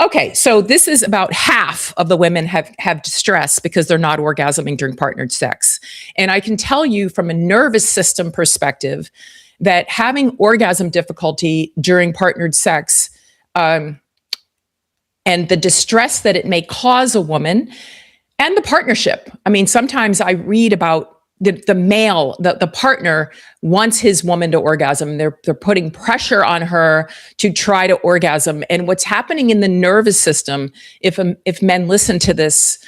Okay, so this is about half of the women have distress because they're not orgasming during partnered sex. And I can tell you from a nervous system perspective that having orgasm difficulty during partnered sex, and the distress that it may cause a woman and the partnership. I mean, sometimes I read about the male, the partner wants his woman to orgasm. They're putting pressure on her to try to orgasm. And what's happening in the nervous system, if men listen to this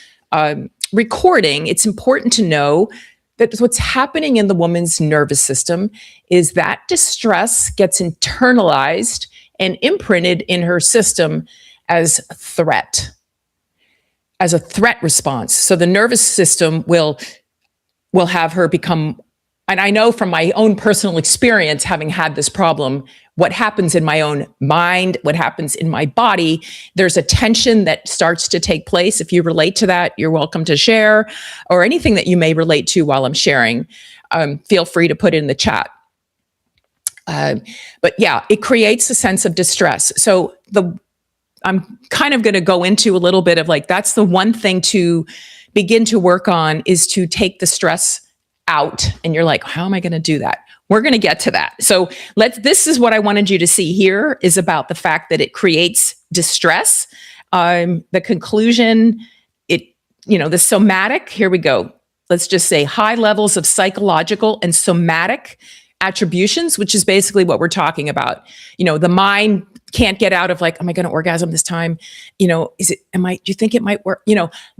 recording, it's important to know that what's happening in the woman's nervous system is that distress gets internalized and imprinted in her system as a threat response. So the nervous system will have her become, and I know from my own personal experience, having had this problem, what happens in my own mind, what happens in my body, there's a tension that starts to take place. If you relate to that, you're welcome to share, or anything that you may relate to while I'm sharing, feel free to put it in the chat. But yeah, it creates a sense of distress. So I'm kind of going to go into a little bit of like, that's the one thing to begin to work on, is to take the stress out. And you're like, how am I going to do that? We're going to get to that. So this is what I wanted you to see here, is about the fact that it creates distress. The conclusion, the somatic, here we go. Let's just say high levels of psychological and somatic attributions, which is basically what we're talking about. The mind can't get out of like, am I going to orgasm this time? Do you think it might work?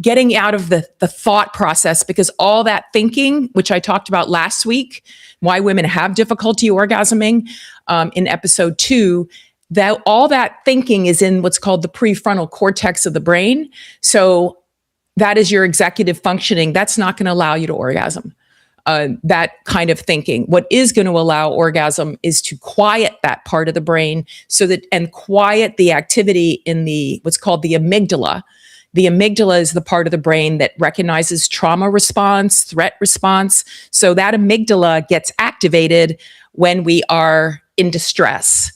Getting out of the thought process, because all that thinking, which I talked about last week, why women have difficulty orgasming, in episode 2, that all that thinking is in what's called the prefrontal cortex of the brain. So that is your executive functioning. That's not going to allow you to orgasm. That kind of thinking. What is going to allow orgasm is to quiet that part of the brain, and quiet the activity in what's called the amygdala. The amygdala is the part of the brain that recognizes trauma response, threat response. So that amygdala gets activated when we are in distress.